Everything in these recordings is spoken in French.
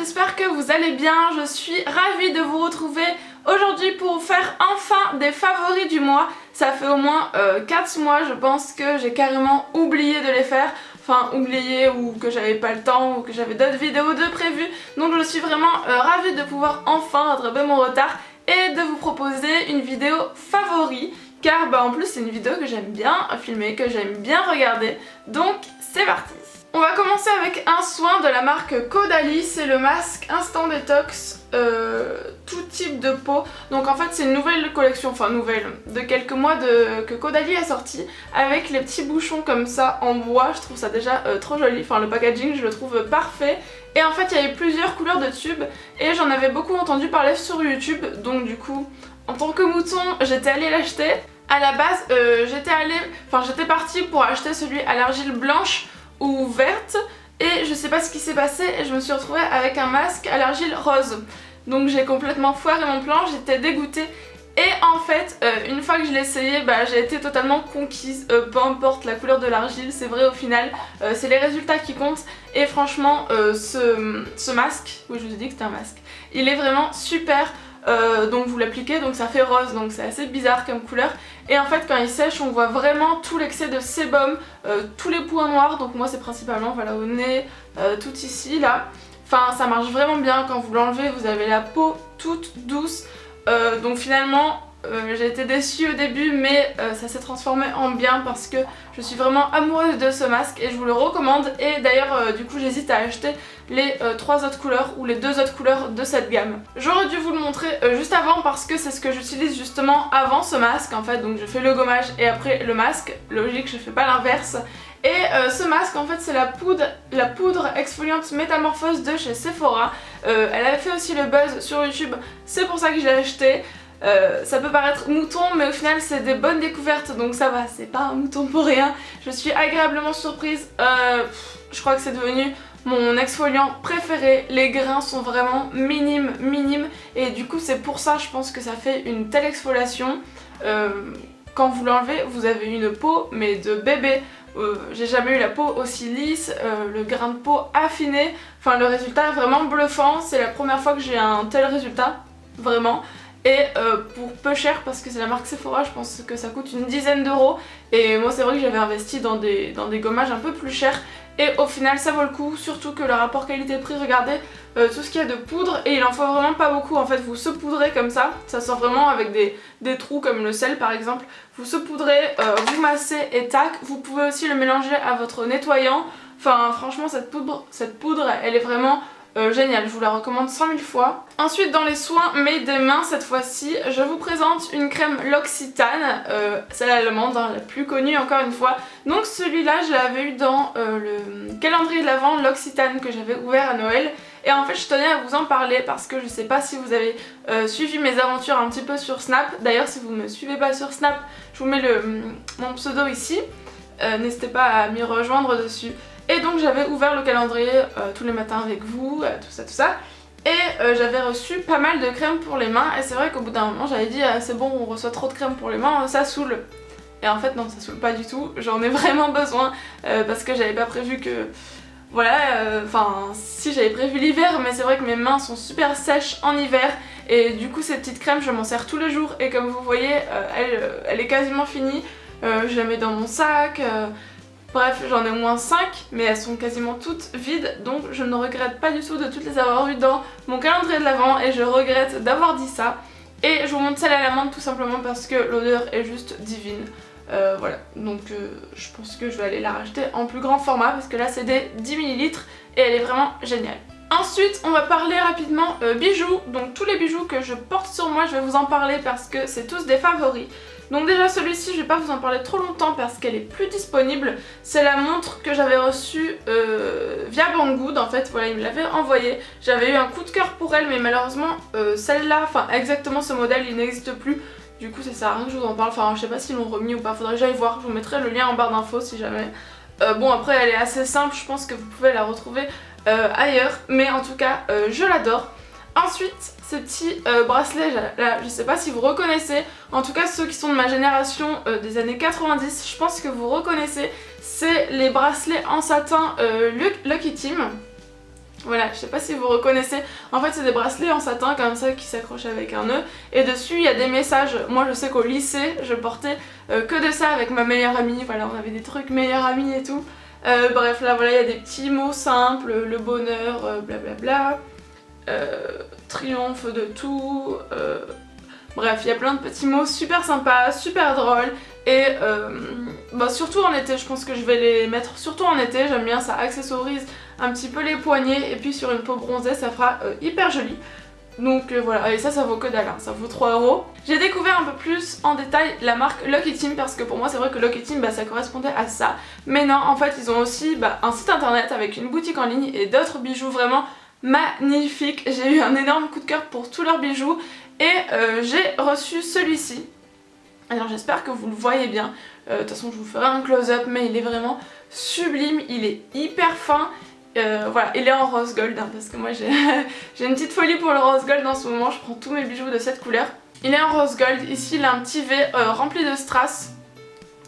j'espère que vous allez bien. Je suis ravie de vous retrouver aujourd'hui pour vous faire enfin des favoris du mois. Ça fait au moins 4 mois, je pense que j'ai carrément oublié de les faire. Enfin oublié, ou que j'avais pas le temps, ou que j'avais d'autres vidéos de prévues. Donc je suis vraiment ravie de pouvoir enfin rattraper mon retard et de vous proposer une vidéo favori. Car en plus c'est une vidéo que j'aime bien filmer, que j'aime bien regarder. Donc c'est parti. On va commencer avec un soin de la marque Caudalie, c'est le masque Instant Détox tout type de peau. Donc en fait c'est une nouvelle collection, enfin nouvelle, de quelques mois que Caudalie a sorti, avec les petits bouchons comme ça en bois. Je trouve ça déjà trop joli, enfin le packaging je le trouve parfait. Et en fait il y avait plusieurs couleurs de tubes et j'en avais beaucoup entendu parler sur YouTube, donc du coup en tant que mouton j'étais allée l'acheter. À la base j'étais partie pour acheter celui à l'argile blanche ou verte, et je sais pas ce qui s'est passé et je me suis retrouvée avec un masque à l'argile rose. Donc j'ai complètement foiré mon plan, j'étais dégoûtée. Et en fait, une fois que je l'ai essayé, j'ai été totalement conquise, peu importe la couleur de l'argile, c'est vrai au final, c'est les résultats qui comptent. Et franchement, ce masque, oui je vous ai dit que c'était un masque, il est vraiment super. Donc vous l'appliquez, donc ça fait rose, donc c'est assez bizarre comme couleur. Et en fait quand il sèche on voit vraiment tout l'excès de sébum, tous les points noirs. Donc moi c'est principalement voilà, au nez, tout ici là. Enfin ça marche vraiment bien, quand vous l'enlevez vous avez la peau toute douce. Donc finalement j'ai été déçue au début, mais ça s'est transformé en bien parce que je suis vraiment amoureuse de ce masque et je vous le recommande. Et d'ailleurs du coup j'hésite à acheter les 3 autres couleurs ou les 2 autres couleurs de cette gamme. J'aurais dû vous le montrer juste avant parce que c'est ce que j'utilise justement avant ce masque en fait. Donc je fais le gommage et après le masque, logique je fais pas l'inverse. Et ce masque en fait c'est la poudre exfoliante métamorphose de chez Sephora. Elle avait fait aussi le buzz sur YouTube, c'est pour ça que je l'ai acheté. Ça peut paraître mouton mais au final c'est des bonnes découvertes, donc ça va, c'est pas un mouton pour rien. Je suis agréablement surprise, je crois que c'est devenu mon exfoliant préféré. Les grains sont vraiment minimes et du coup c'est pour ça je pense que ça fait une telle exfoliation. Quand vous l'enlevez vous avez une peau mais de bébé. J'ai jamais eu la peau aussi lisse, le grain de peau affiné, enfin le résultat est vraiment bluffant. C'est la première fois que j'ai un tel résultat, vraiment. Et pour peu cher, parce que c'est la marque Sephora, je pense que ça coûte une dizaine d'euros. Et moi c'est vrai que j'avais investi dans des gommages un peu plus chers. Et au final ça vaut le coup, surtout que le rapport qualité-prix, regardez tout ce qu'il y a de poudre. Et il en faut vraiment pas beaucoup, en fait vous saupoudrez comme ça sort vraiment avec des trous comme le sel par exemple. Vous saupoudrez, vous massez et tac. Vous pouvez aussi le mélanger à votre nettoyant. Enfin franchement cette poudre elle est vraiment génial, je vous la recommande 100 000 fois. Ensuite dans les soins mais des mains cette fois-ci, je vous présente une crème L'Occitane, celle allemande, la plus connue encore une fois. Donc celui-là je l'avais eu dans le calendrier de l'Avent L'Occitane que j'avais ouvert à Noël. Et en fait je tenais à vous en parler parce que je sais pas si vous avez suivi mes aventures un petit peu sur Snap. D'ailleurs si vous me suivez pas sur Snap, je vous mets mon pseudo ici, n'hésitez pas à m'y rejoindre dessus. Et donc j'avais ouvert le calendrier tous les matins avec vous, tout ça. Et j'avais reçu pas mal de crème pour les mains. Et c'est vrai qu'au bout d'un moment j'avais dit c'est bon, on reçoit trop de crème pour les mains, ça saoule. Et en fait non, ça saoule pas du tout, j'en ai vraiment besoin parce que j'avais pas prévu que... Voilà, si j'avais prévu l'hiver, mais c'est vrai que mes mains sont super sèches en hiver. Et du coup cette petite crème je m'en sers tous les jours. Et comme vous voyez, elle est quasiment finie. Je la mets dans mon sac. Bref, j'en ai au moins 5, mais elles sont quasiment toutes vides, donc je ne regrette pas du tout de toutes les avoir eues dans mon calendrier de l'Avent et je regrette d'avoir dit ça. Et je vous montre celle à l'amande tout simplement parce que l'odeur est juste divine. Voilà, donc je pense que je vais aller la racheter en plus grand format parce que là c'est des 10 ml et elle est vraiment géniale. Ensuite on va parler rapidement bijoux. Donc tous les bijoux que je porte sur moi je vais vous en parler parce que c'est tous des favoris. Donc déjà celui-ci je vais pas vous en parler trop longtemps parce qu'elle est plus disponible. C'est la montre que j'avais reçue via Banggood en fait, voilà il me l'avait envoyée. J'avais eu un coup de cœur pour elle mais malheureusement celle-là, enfin exactement ce modèle il n'existe plus. Du coup ça sert à rien que je vous en parle, enfin je sais pas s'ils l'ont remis ou pas, faudrait que j'aille voir, je vous mettrai le lien en barre d'infos si jamais. Bon après elle est assez simple, je pense que vous pouvez la retrouver ailleurs, mais en tout cas je l'adore. Ensuite, ce petit bracelet, là, je sais pas si vous reconnaissez, en tout cas ceux qui sont de ma génération des années 90, je pense que vous reconnaissez, c'est les bracelets en satin Lucky Team. Voilà, je sais pas si vous reconnaissez, en fait c'est des bracelets en satin comme ça qui s'accrochent avec un nœud et dessus il y a des messages. Moi je sais qu'au lycée je portais que de ça avec ma meilleure amie, voilà on avait des trucs meilleure amie et tout. Bref là voilà il y a des petits mots simples, le bonheur, blablabla, triomphe de tout, bref il y a plein de petits mots super sympas, super drôles. Et bah surtout en été, je pense que je vais les mettre surtout en été, j'aime bien, ça accessorise un petit peu les poignets et puis sur une peau bronzée ça fera hyper joli. Donc voilà, et ça vaut que dalle, hein, ça vaut 3 €. J'ai découvert un peu plus en détail la marque Lucky Team parce que pour moi c'est vrai que Lucky Team ça correspondait à ça. Mais non, en fait ils ont aussi un site internet avec une boutique en ligne et d'autres bijoux vraiment magnifiques. J'ai eu un énorme coup de cœur pour tous leurs bijoux et j'ai reçu celui-ci. Alors j'espère que vous le voyez bien, de toute façon je vous ferai un close-up mais il est vraiment sublime, il est hyper fin, voilà, il est en rose gold hein, parce que moi j'ai une petite folie pour le rose gold en ce moment, je prends tous mes bijoux de cette couleur. Il est en rose gold, ici il a un petit V rempli de strass,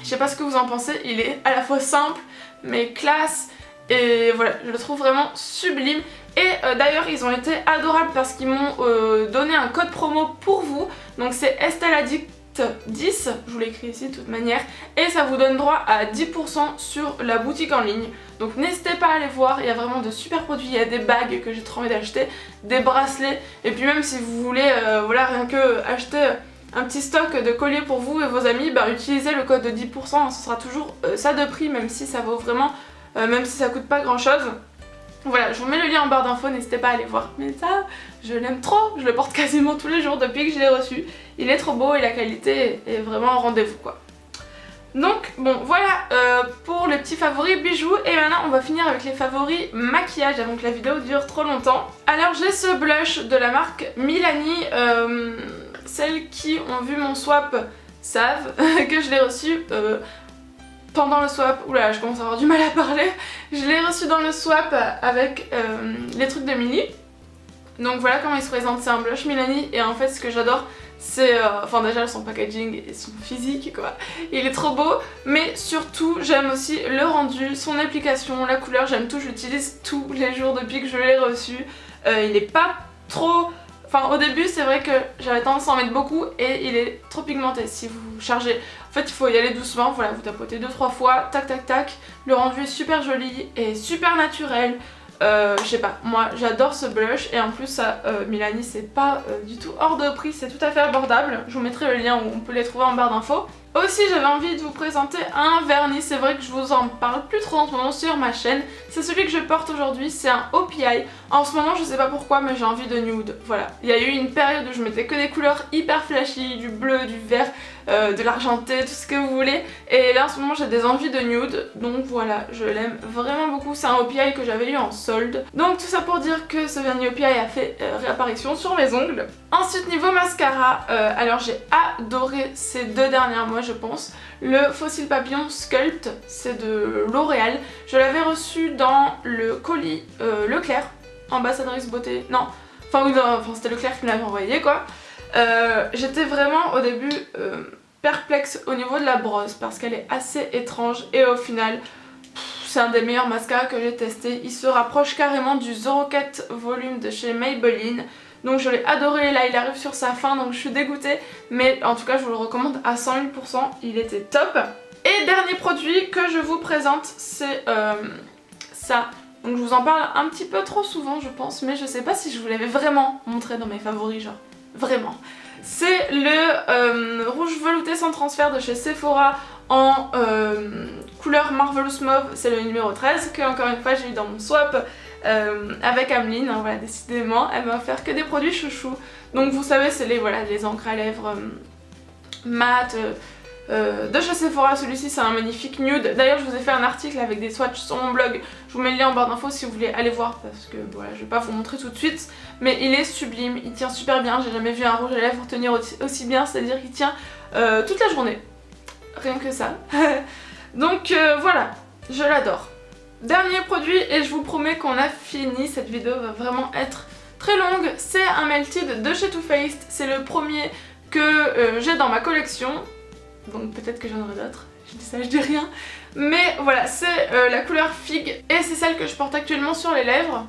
je sais pas ce que vous en pensez, il est à la fois simple mais classe et voilà, je le trouve vraiment sublime. Et d'ailleurs ils ont été adorables parce qu'ils m'ont donné un code promo pour vous, donc c'est Estelle Addict 10, je vous l'écris ici de toute manière, et ça vous donne droit à 10% sur la boutique en ligne. Donc n'hésitez pas à aller voir, il y a vraiment de super produits, il y a des bagues que j'ai trop envie d'acheter, des bracelets, et puis même si vous voulez voilà, rien que acheter un petit stock de colliers pour vous et vos amis, utilisez le code de 10%, ce sera toujours ça de prix, même si ça vaut vraiment, même si ça coûte pas grand chose. Voilà, je vous mets le lien en barre d'infos, n'hésitez pas à aller voir. Mais ça, je l'aime trop, je le porte quasiment tous les jours depuis que je l'ai reçu. Il est trop beau et la qualité est vraiment au rendez-vous quoi. Donc bon voilà pour les petits favoris bijoux, et maintenant on va finir avec les favoris maquillage avant que la vidéo dure trop longtemps. Alors j'ai ce blush de la marque Milani, celles qui ont vu mon swap savent que je l'ai reçu pendant le swap. Oula, je commence à avoir du mal à parler. Je l'ai reçu dans le swap avec les trucs de Milly. Donc voilà comment il se présente, c'est un blush Milani et en fait ce que j'adore c'est, enfin déjà son packaging et son physique quoi, il est trop beau, mais surtout j'aime aussi le rendu, son application, la couleur, j'aime tout, je l'utilise tous les jours depuis que je l'ai reçu. Il est pas trop... Enfin au début c'est vrai que j'avais tendance à en mettre beaucoup et il est trop pigmenté si vous chargez. En fait il faut y aller doucement, voilà, vous tapotez 2-3 fois, tac tac tac. Le rendu est super joli et super naturel. Je sais pas, moi j'adore ce blush et en plus ça, Milani c'est pas du tout hors de prix, c'est tout à fait abordable. Je vous mettrai le lien où on peut les trouver en barre d'infos. Aussi j'avais envie de vous présenter un vernis, c'est vrai que je vous en parle plus trop en ce moment sur ma chaîne. C'est celui que je porte aujourd'hui, c'est un OPI. En ce moment je sais pas pourquoi mais j'ai envie de nude, voilà. Il y a eu une période où je mettais que des couleurs hyper flashy, du bleu, du vert, de l'argenté, tout ce que vous voulez. Et là en ce moment j'ai des envies de nude, donc voilà, je l'aime vraiment beaucoup. C'est un OPI que j'avais eu en solde. Donc tout ça pour dire que ce vernis OPI a fait réapparition sur mes ongles. Ensuite niveau mascara, alors j'ai adoré ces deux derniers mois je pense. Le Fossil Papillon Sculpt, c'est de L'Oréal. Je l'avais reçu dans le colis Leclerc, ambassadrice beauté, non, enfin oui, c'était Leclerc qui me l'avait envoyé quoi. J'étais vraiment au début perplexe au niveau de la brosse parce qu'elle est assez étrange et au final c'est un des meilleurs mascaras que j'ai testé. Il se rapproche carrément du 04 volume de chez Maybelline. Donc je l'ai adoré, là il arrive sur sa fin donc je suis dégoûtée. Mais en tout cas je vous le recommande à 100 000%, il était top. Et dernier produit que je vous présente c'est ça. Donc je vous en parle un petit peu trop souvent je pense, mais je sais pas si je vous l'avais vraiment montré dans mes favoris genre. Vraiment. C'est le rouge velouté sans transfert de chez Sephora en couleur Marvelous Mauve, c'est le numéro 13 que encore une fois j'ai eu dans mon swap avec Ameline, hein, voilà, décidément elle m'a offert que des produits chouchous. Donc vous savez c'est les, voilà, les encres à lèvres mat de chez Sephora. Celui-ci c'est un magnifique nude, d'ailleurs je vous ai fait un article avec des swatchs sur mon blog, je vous mets le lien en barre d'infos si vous voulez aller voir parce que voilà je vais pas vous montrer tout de suite, mais il est sublime, il tient super bien, j'ai jamais vu un rouge à lèvres tenir aussi bien, c'est à dire qu'il tient toute la journée, rien que ça. Donc voilà, je l'adore. Dernier produit et je vous promets qu'on a fini, cette vidéo va vraiment être très longue, c'est un Melted de chez Too Faced, c'est le premier que j'ai dans ma collection. Donc peut-être que j'en aurai d'autres, je dis ça, je dis rien. Mais voilà, c'est la couleur figue et c'est celle que je porte actuellement sur les lèvres.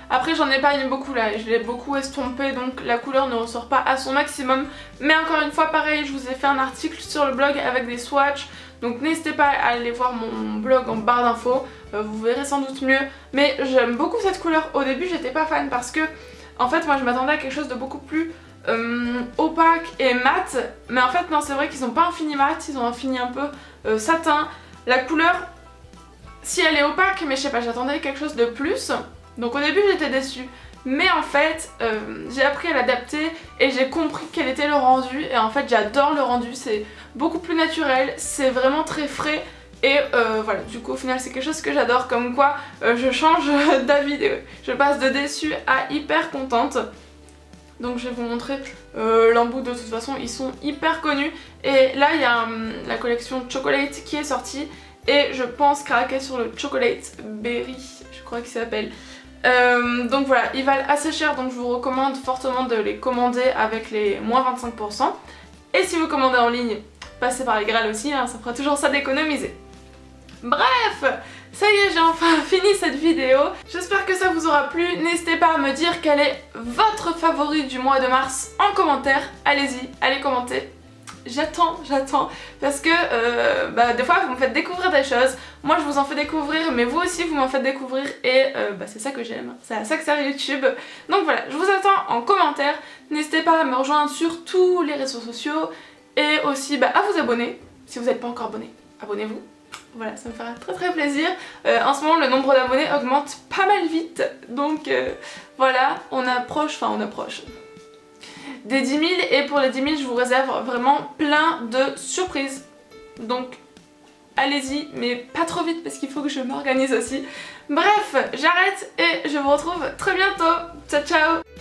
Après j'en ai pas mis beaucoup là, je l'ai beaucoup estompé donc la couleur ne ressort pas à son maximum. Mais encore une fois pareil, je vous ai fait un article sur le blog avec des swatchs. Donc n'hésitez pas à aller voir mon blog en barre d'infos, vous verrez sans doute mieux. Mais j'aime beaucoup cette couleur. Au début j'étais pas fan parce que en fait moi je m'attendais à quelque chose de beaucoup plus opaque et mat. Mais en fait non, c'est vrai qu'ils ont pas un fini mat, ils ont un fini un peu satin. La couleur, si elle est opaque, mais je sais pas, j'attendais quelque chose de plus. Donc au début j'étais déçue. Mais en fait j'ai appris à l'adapter et j'ai compris quel était le rendu. Et en fait j'adore le rendu, c'est beaucoup plus naturel, c'est vraiment très frais. Et voilà, du coup au final c'est quelque chose que j'adore. Comme quoi je change d'avis, je passe de déçue à hyper contente. Donc je vais vous montrer l'embout, de toute façon ils sont hyper connus. Et là il y a la collection Chocolate qui est sortie. Et je pense craquer sur le Chocolate Berry, je crois qu'il s'appelle. Donc voilà, ils valent assez cher, donc je vous recommande fortement de les commander avec les moins 25%. Et si vous commandez en ligne, passez par les Graal aussi, hein, ça fera toujours ça d'économiser. Bref, ça y est, j'ai enfin fini cette vidéo. J'espère que ça vous aura plu. N'hésitez pas à me dire quel est votre favori du mois de mars en commentaire. Allez-y, allez commenter. J'attends, parce que des fois vous me faites découvrir des choses, moi je vous en fais découvrir, mais vous aussi vous m'en faites découvrir et c'est ça que j'aime, c'est à ça que sert YouTube. Donc voilà, je vous attends en commentaire, n'hésitez pas à me rejoindre sur tous les réseaux sociaux et aussi à vous abonner, si vous n'êtes pas encore abonné, abonnez-vous. Voilà, ça me fera très plaisir. En ce moment le nombre d'abonnés augmente pas mal vite, donc voilà, on approche des 10 000 et pour les 10 000 je vous réserve vraiment plein de surprises. Donc allez-y, mais pas trop vite parce qu'il faut que je m'organise aussi. Bref, j'arrête et je vous retrouve très bientôt. Ciao ciao.